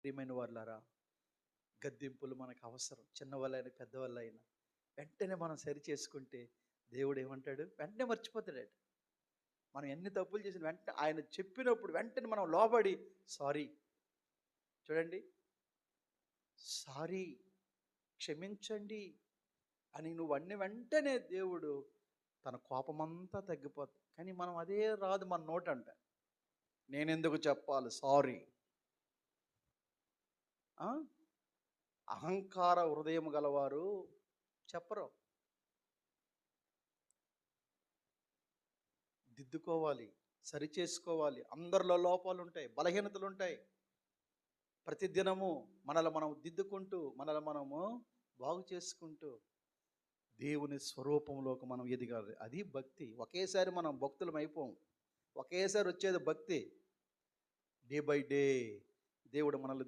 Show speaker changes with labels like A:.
A: ప్రియమైన వాళ్ళారా, గద్దింపులు మనకు అవసరం. చిన్నవాళ్ళైనా పెద్దవాళ్ళైనా వెంటనే మనం సరి చేసుకుంటే దేవుడు ఏమంటాడు, వెంటనే మర్చిపోతాడు. మనం ఎన్ని తప్పులు చేసిన వెంటనే ఆయన చెప్పినప్పుడు వెంటనే మనం లోబడి సారీ, చూడండి, సారీ, క్షమించండి అని నువ్వు అన్ని వెంటనే దేవుడు తన కోపమంతా తగ్గిపోతుంది. కానీ మనం అదే రాదు మన నోటంట. నేనెందుకు చెప్పాలి సారీ? అహంకార హృదయం గలవారు చెప్పరు. దిద్దుకోవాలి, సరి చేసుకోవాలి. అందరిలో లోపాలు ఉంటాయి, బలహీనతలు ఉంటాయి. ప్రతిదినము మనల్ని మనం దిద్దుకుంటూ మనల్ని మనము బాగు చేసుకుంటూ దేవుని స్వరూపంలోకి మనం ఎదగాలి. అది భక్తి. ఒకేసారి మనం భక్తులం అయిపోం. ఒకేసారి వచ్చేది భక్తి. డే బై డే దేవుడు మనల్ని